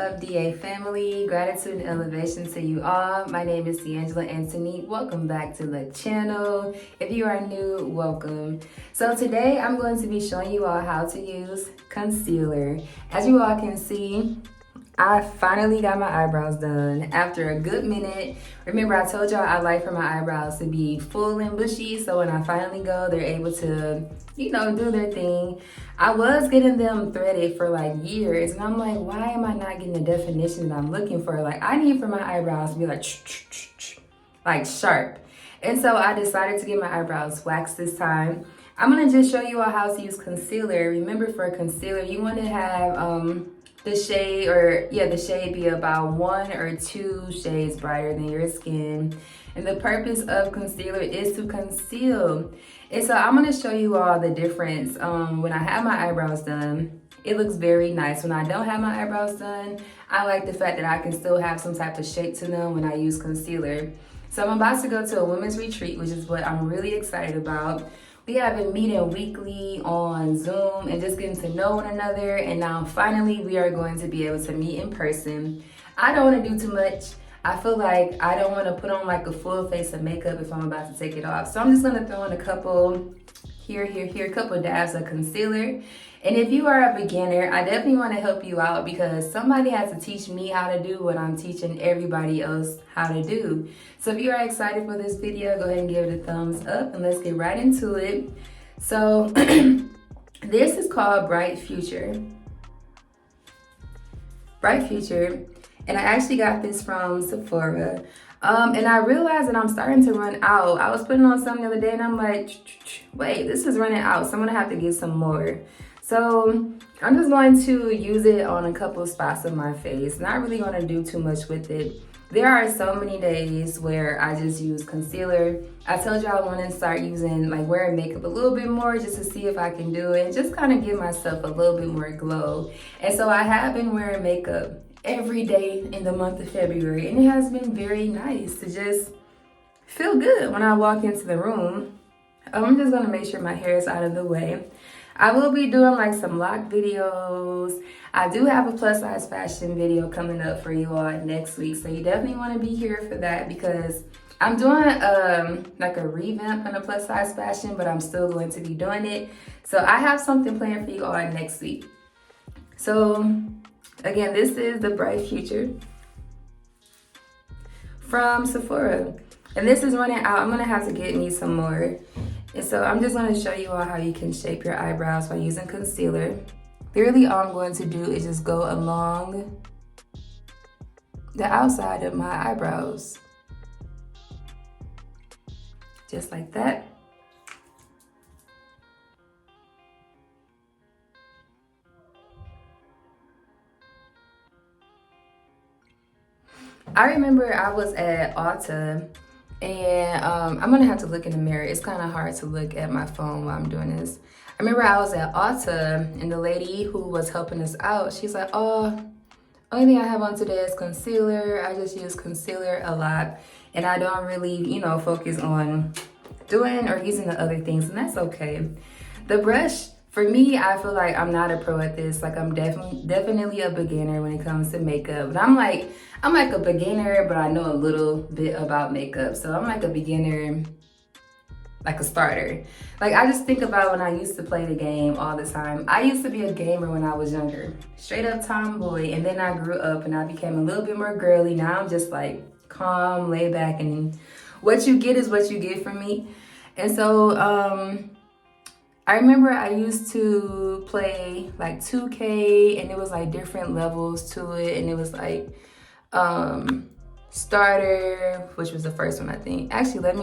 up, DA family? Gratitude and elevation to you all. My name is deangela.antonique. Welcome back to the channel. If you are new, welcome. So today I'm going to be showing you all how to use concealer. As you all can see, I finally got my eyebrows done after a good minute. Remember, I told y'all I like for my eyebrows to be full and bushy, so when I finally go, they're able to, do their thing. I was getting them threaded for like years, and I'm like, why am I not getting the definition that I'm looking for? Like, I need for my eyebrows to be like sharp. And so I decided to get my eyebrows waxed this time. I'm gonna just show you all how to use concealer. Remember, for concealer, you want to have the shade be about 1 or 2 shades brighter than your skin. And the purpose of concealer is to conceal. And so I'm gonna show you all the difference. When I have my eyebrows done, it looks very nice. When I don't have my eyebrows done, I like the fact that I can still have some type of shape to them when I use concealer. So I'm about to go to a women's retreat, which is what I'm really excited about. We have been meeting weekly on Zoom and just getting to know one another. And now finally we are going to be able to meet in person. I don't want to do too much. I feel like I don't want to put on like a full face of makeup if I'm about to take it off. So I'm just going to throw in a couple a couple dabs of concealer. And if you are a beginner, I definitely want to help you out because somebody has to teach me how to do what I'm teaching everybody else how to do. So if you are excited for this video, go ahead and give it a thumbs up and let's get right into it. So this is called Bright Future. Bright Future. And I actually got this from Sephora. And I realized that I'm starting to run out. I was putting on something the other day and I'm like, wait, this is running out. So I'm gonna have to get some more. So I'm just going to use it on a couple of spots of my face. Not really gonna do too much with it. There are so many days where I just use concealer. I told y'all I want to start using, wearing makeup a little bit more just to see if I can do it. And just kind of give myself a little bit more glow. And so I have been wearing makeup every day in the month of February. And it has been very nice to just feel good when I walk into the room. I'm just gonna make sure my hair is out of the way. I will be doing some lock videos. I do have a plus size fashion video coming up for you all next week. So you definitely want to be here for that because I'm doing a revamp on a plus size fashion, but I'm still going to be doing it. So I have something planned for you all next week. So again, this is the Bright Future from Sephora. And this is running out. I'm gonna have to get me some more. And so I'm just gonna show you all how you can shape your eyebrows by using concealer. Literally all I'm going to do is just go along the outside of my eyebrows. Just like that. I remember I was at Ulta and I'm gonna have to look in the mirror. It's kind of hard to look at my phone while I'm doing this. I remember I was at Ulta and the lady who was helping us out, she's like, oh, only thing I have on today is concealer. I just use concealer a lot and I don't really, focus on doing or using the other things, and that's okay. The brush, for me, I feel like I'm not a pro at this. I'm definitely a beginner when it comes to makeup. But I'm like a beginner, but I know a little bit about makeup. So I'm like a beginner, like a starter. I just think about when I used to play the game all the time. I used to be a gamer when I was younger. Straight up tomboy. And then I grew up and I became a little bit more girly. Now I'm just calm, laid back, and what you get is what you get from me. And so, I remember I used to play 2K and it was different levels to it, and it was starter, which was the first one I think. Actually, let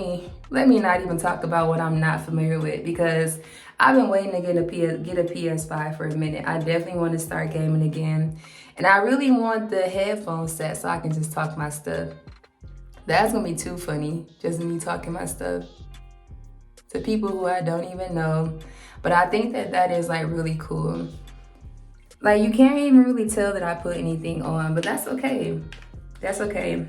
me not even talk about what I'm not familiar with because I've been waiting to get a PS5 for a minute. I definitely want to start gaming again, and I really want the headphone set so I can just talk my stuff. That's gonna be too funny, just me talking my stuff to people who I don't even know. But I think that is really cool. You can't even really tell that I put anything on, but that's okay. That's okay.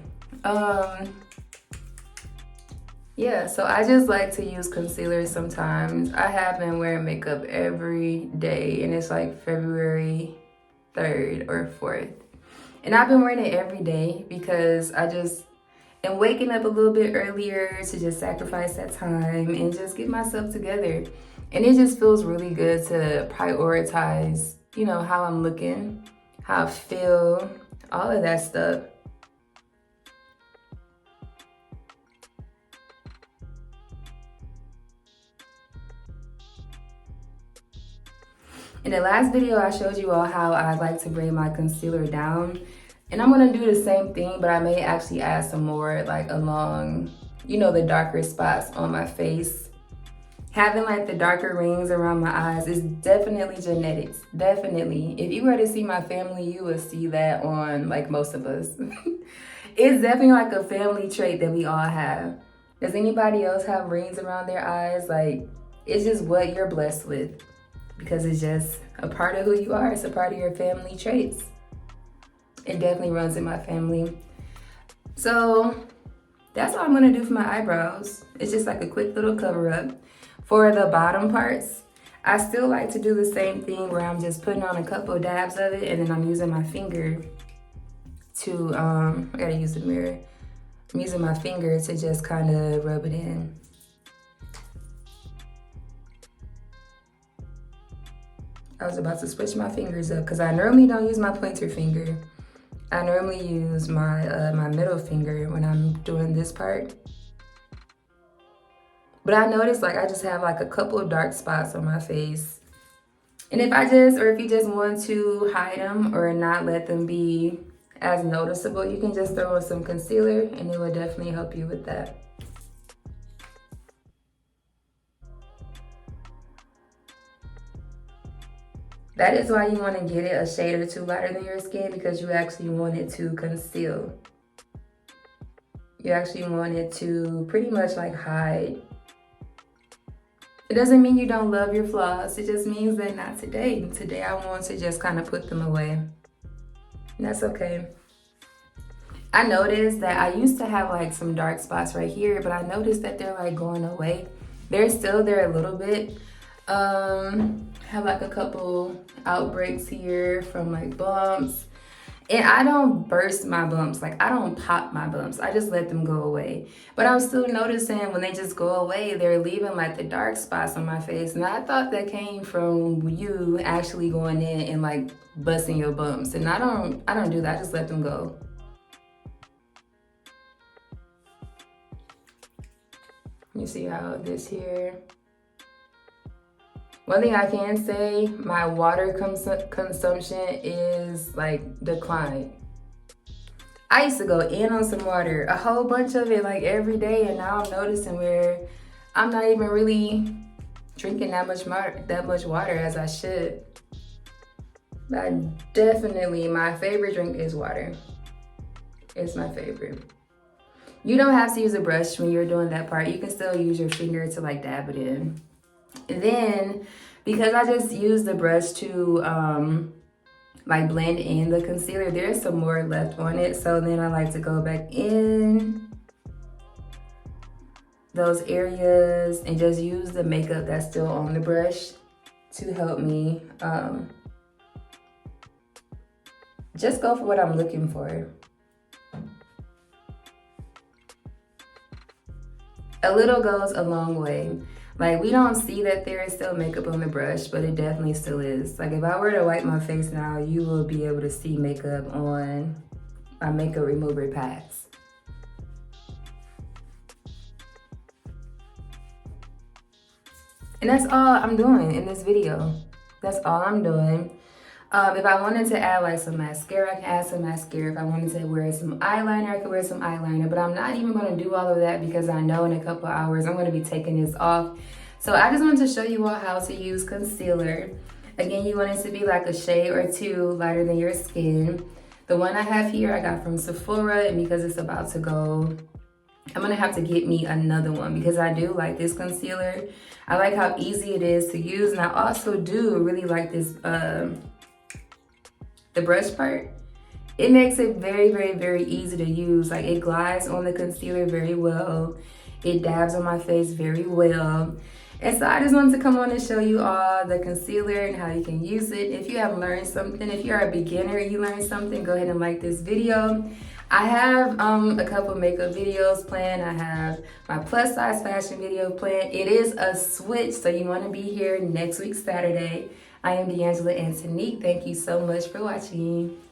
Yeah, so I just like to use concealer sometimes. I have been wearing makeup every day and it's February 3rd or 4th. And I've been wearing it every day because I just am waking up a little bit earlier to just sacrifice that time and just get myself together. And it just feels really good to prioritize, you know, how I'm looking, how I feel, all of that stuff. In the last video, I showed you all how I like to bring my concealer down. And I'm gonna do the same thing, but I may actually add some more like along, you know, the darker spots on my face. Having like the darker rings around my eyes is definitely genetics, definitely. If you were to see my family, you would see that on like most of us. It's definitely like a family trait that we all have. Does anybody else have rings around their eyes? Like, it's just what you're blessed with because it's just a part of who you are. It's a part of your family traits. It definitely runs in my family. So that's all I'm gonna do for my eyebrows. It's just like a quick little cover up. For the bottom parts, I still like to do the same thing where I'm just putting on a couple dabs of it and then I'm using my finger to, I gotta use the mirror. I'm using my finger to just kind of rub it in. I was about to switch my fingers up because I normally don't use my pointer finger. I normally use my my middle finger when I'm doing this part. But I noticed like I just have like a couple of dark spots on my face. And if you just want to hide them or not let them be as noticeable, you can just throw in some concealer and it will definitely help you with that. That is why you want to get it a shade or two lighter than your skin, because you actually want it to conceal. You actually want it to pretty much like hide. It doesn't mean you don't love your flaws. It just means that not today. Today I want to just kind of put them away. And that's okay. I noticed that I used to have like some dark spots right here, but I noticed that they're like going away. They're still there a little bit. Have like a couple outbreaks here from like bumps. And I don't burst my bumps, like I don't pop my bumps. I just let them go away. But I'm still noticing when they just go away, they're leaving like the dark spots on my face. And I thought that came from you actually going in and like busting your bumps. And I don't do that, I just let them go. You see how this here. One thing I can say, my water consumption is like declined. I used to go in on some water, a whole bunch of it like every day, and now I'm noticing where I'm not even really drinking that much water as I should. But definitely my favorite drink is water. It's my favorite. You don't have to use a brush when you're doing that part. You can still use your finger to like dab it in. And then, because I just used the brush to like blend in the concealer, there's some more left on it. So then I like to go back in those areas and just use the makeup that's still on the brush to help me just go for what I'm looking for. A little goes a long way. Like, we don't see that there is still makeup on the brush, but it definitely still is. Like, if I were to wipe my face now, you will be able to see makeup on my makeup remover pads. And that's all I'm doing in this video. That's all I'm doing. If I wanted to add like some mascara, I can add some mascara. If I wanted to wear some eyeliner, I could wear some eyeliner. But I'm not even going to do all of that because I know in a couple hours I'm going to be taking this off. So I just wanted to show you all how to use concealer. Again, you want it to be like a shade or two lighter than your skin. The one I have here I got from Sephora, and because it's about to go, I'm going to have to get me another one because I do like this concealer. I like how easy it is to use, and I also do really like this the brush part. It makes it very, very, very easy to use. Like, it glides on the concealer very well. It dabs on my face very well. And so I just wanted to come on and show you all the concealer and how you can use it. If you have learned something, if you're a beginner and you learned something, go ahead and like this video. I have a couple makeup videos planned. I have my plus size fashion video planned. It is a switch, so you want to be here next week, Saturday. I am D'Angela Antonique. Thank you so much for watching.